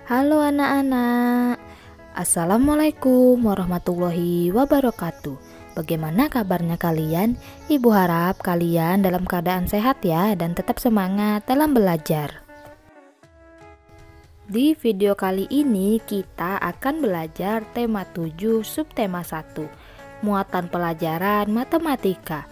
Halo anak-anak, Assalamualaikum warahmatullahi wabarakatuh. Bagaimana kabarnya kalian? Ibu harap kalian dalam keadaan sehat ya dan tetap semangat dalam belajar. Di video kali ini kita akan belajar tema 7 subtema 1, muatan pelajaran matematika.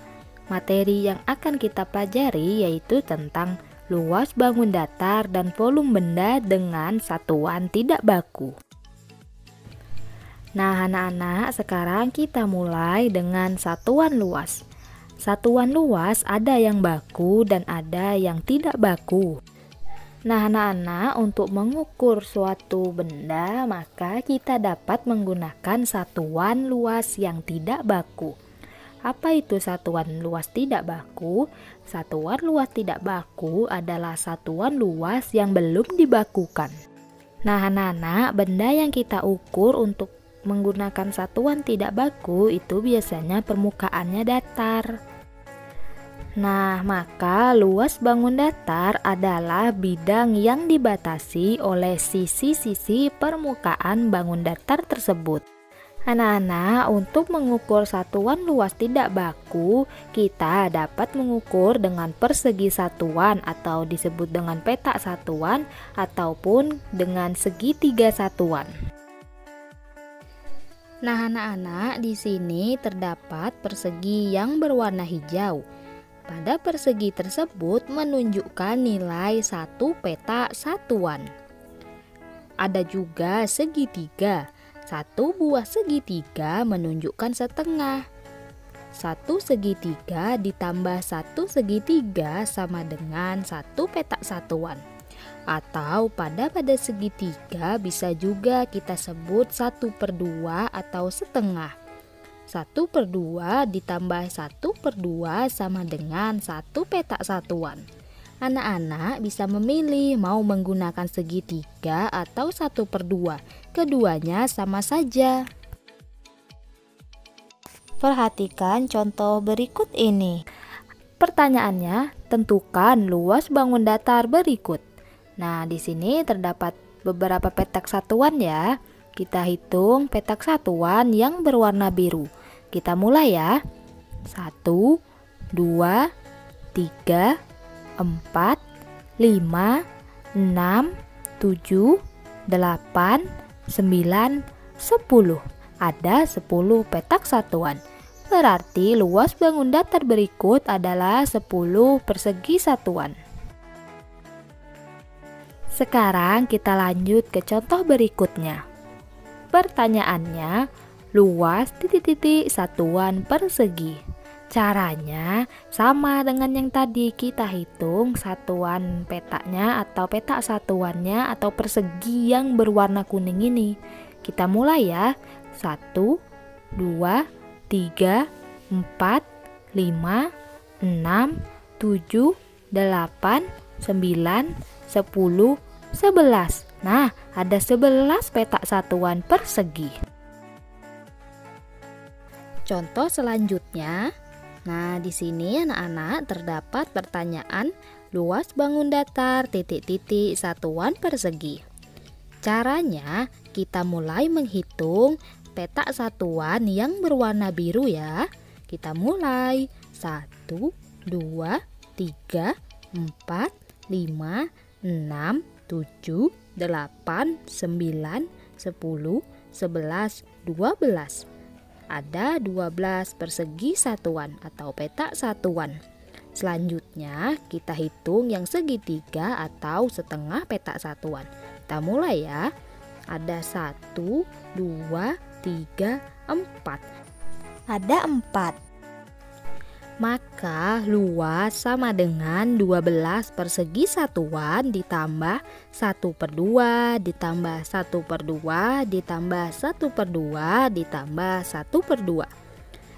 Materi yang akan kita pelajari yaitu tentang luas bangun datar dan volume benda dengan satuan tidak baku. Nah anak-anak, sekarang kita mulai dengan satuan luas. Satuan luas ada yang baku dan ada yang tidak baku. Nah anak-anak, untuk mengukur suatu benda maka kita dapat menggunakan satuan luas yang tidak baku. Apa itu satuan luas tidak baku? Satuan luas tidak baku adalah satuan luas yang belum dibakukan. Nah anak-anak, benda yang kita ukur untuk menggunakan satuan tidak baku itu biasanya permukaannya datar. Nah, maka luas bangun datar adalah bidang yang dibatasi oleh sisi-sisi permukaan bangun datar tersebut. Anak-anak, untuk mengukur satuan luas tidak baku, kita dapat mengukur dengan persegi satuan atau disebut dengan petak satuan ataupun dengan segitiga satuan. Nah, anak-anak, di sini terdapat persegi yang berwarna hijau. Pada persegi tersebut menunjukkan nilai satu petak satuan. Ada juga segitiga. Satu buah segitiga menunjukkan setengah. Satu segitiga ditambah satu segitiga sama dengan satu petak satuan. Atau pada segitiga bisa juga kita sebut 1/2 atau setengah. 1/2 ditambah 1/2 sama dengan satu petak satuan. Anak-anak bisa memilih mau menggunakan segitiga atau 1/2. Keduanya sama saja. Perhatikan contoh berikut ini. Pertanyaannya, tentukan luas bangun datar berikut. Nah, di sini terdapat beberapa petak satuan ya. Kita hitung petak satuan yang berwarna biru. Kita mulai ya. 1, 2, 3, 4, 5, 6, 7, 8, 9, 10. Ada 10 petak satuan. Berarti luas bangun datar berikut adalah 10 persegi satuan. Sekarang kita lanjut ke contoh berikutnya. Pertanyaannya, luas titik-titik satuan persegi. Caranya sama dengan yang tadi, kita hitung satuan petaknya atau petak satuannya atau persegi yang berwarna kuning ini. Kita mulai ya. 1, 2, 3, 4, 5, 6, 7, 8, 9, 10, 11. Nah, ada 11 petak satuan persegi. Contoh selanjutnya. Nah, di sini anak-anak terdapat pertanyaan luas bangun datar titik-titik satuan persegi. Caranya, kita mulai menghitung petak satuan yang berwarna biru ya. Kita mulai 1, 2, 3, 4, 5, 6, 7, 8, 9, 10, 11, 12. Ada 12 persegi satuan atau petak satuan. Selanjutnya kita hitung yang segitiga atau setengah petak satuan. Kita mulai ya. Ada 1, 2, 3, 4. Ada 4. Maka luas sama dengan 12 persegi satuan ditambah 1/2 ditambah 1/2 ditambah 1/2 ditambah 1/2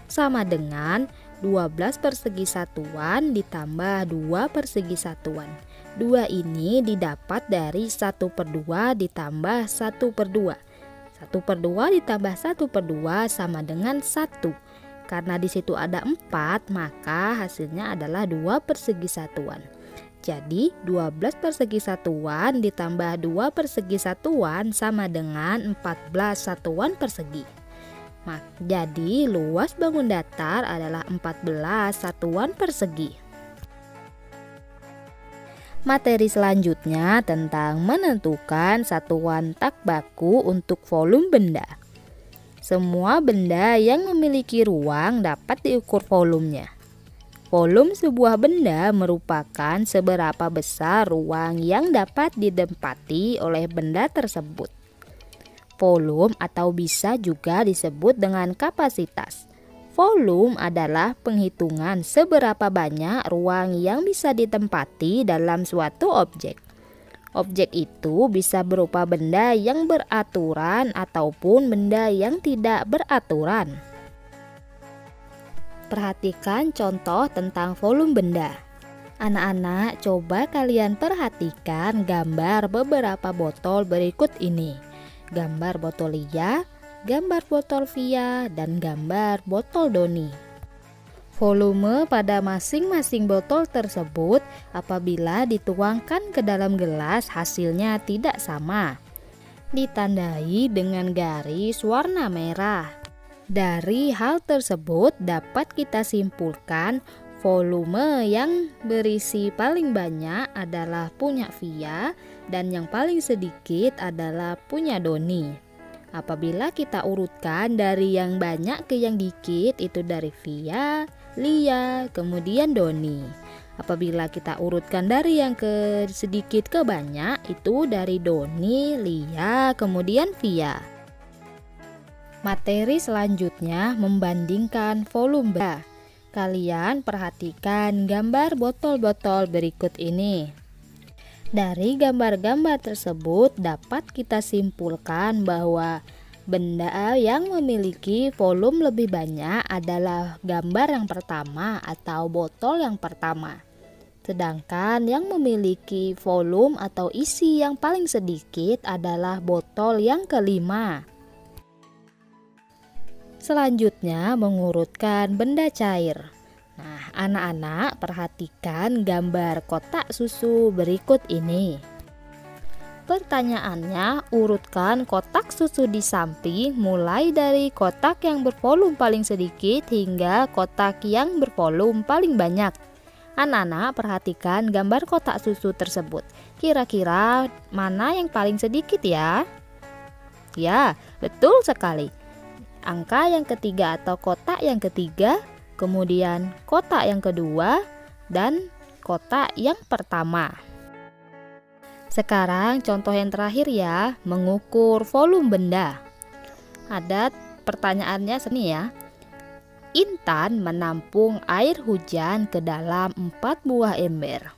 sama dengan 12 persegi satuan ditambah 2 persegi satuan. 2 ini didapat dari 1/2 ditambah 1/2. 1/2 ditambah 1/2 sama dengan 1. Karena di situ ada 4, maka hasilnya adalah 2 persegi satuan. Jadi 12 persegi satuan ditambah 2 persegi satuan sama dengan 14 satuan persegi. Jadi luas bangun datar adalah 14 satuan persegi. Materi selanjutnya tentang menentukan satuan tak baku untuk volume benda. Semua benda yang memiliki ruang dapat diukur volumenya. Volume sebuah benda merupakan seberapa besar ruang yang dapat ditempati oleh benda tersebut. Volume atau bisa juga disebut dengan kapasitas. Volume adalah penghitungan seberapa banyak ruang yang bisa ditempati dalam suatu objek. Objek itu bisa berupa benda yang beraturan ataupun benda yang tidak beraturan. Perhatikan contoh tentang volume benda. Anak-anak, coba kalian perhatikan gambar beberapa botol berikut ini. Gambar botol Lia, gambar botol Via, dan gambar botol Doni. Volume pada masing-masing botol tersebut apabila dituangkan ke dalam gelas hasilnya tidak sama. Ditandai dengan garis warna merah. Dari hal tersebut dapat kita simpulkan volume yang berisi paling banyak adalah punya Via dan yang paling sedikit adalah punya Doni. Apabila kita urutkan dari yang banyak ke yang dikit itu dari Via, Lia, kemudian Doni. Apabila kita urutkan dari yang ke sedikit ke banyak itu dari Doni, Lia, kemudian Via. Materi selanjutnya membandingkan volume benda. Kalian perhatikan gambar botol-botol berikut ini. Dari gambar-gambar tersebut dapat kita simpulkan bahwa benda yang memiliki volume lebih banyak adalah gambar yang pertama atau botol yang pertama. Sedangkan yang memiliki volume atau isi yang paling sedikit adalah botol yang kelima. Selanjutnya mengurutkan benda cair. Nah, anak-anak perhatikan gambar kotak susu berikut ini. Pertanyaannya, urutkan kotak susu di samping mulai dari kotak yang bervolume paling sedikit hingga kotak yang bervolume paling banyak. Anak-anak perhatikan gambar kotak susu tersebut. Kira-kira mana yang paling sedikit ya? Ya, betul sekali. Angka yang ketiga atau kotak yang ketiga, kemudian kotak yang kedua, dan kotak yang pertama. Sekarang contoh yang terakhir ya, mengukur volume benda. Ada pertanyaannya sini ya. Intan menampung air hujan ke dalam 4 buah ember.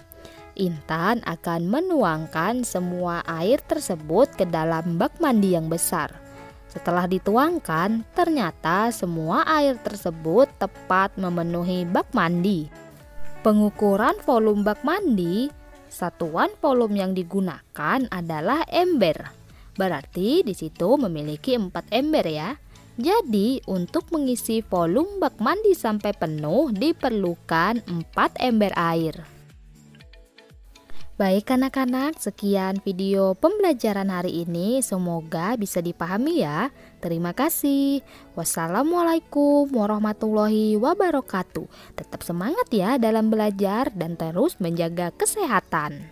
Intan akan menuangkan semua air tersebut ke dalam bak mandi yang besar. Setelah dituangkan, ternyata semua air tersebut tepat memenuhi bak mandi. Pengukuran volume bak mandi, satuan volume yang digunakan adalah ember. Berarti di situ memiliki 4 ember ya. Jadi untuk mengisi volume bak mandi sampai penuh diperlukan 4 ember air. Baik anak-anak, sekian video pembelajaran hari ini, semoga bisa dipahami ya. Terima kasih. Wassalamualaikum warahmatullahi wabarakatuh. Tetap semangat ya dalam belajar dan terus menjaga kesehatan.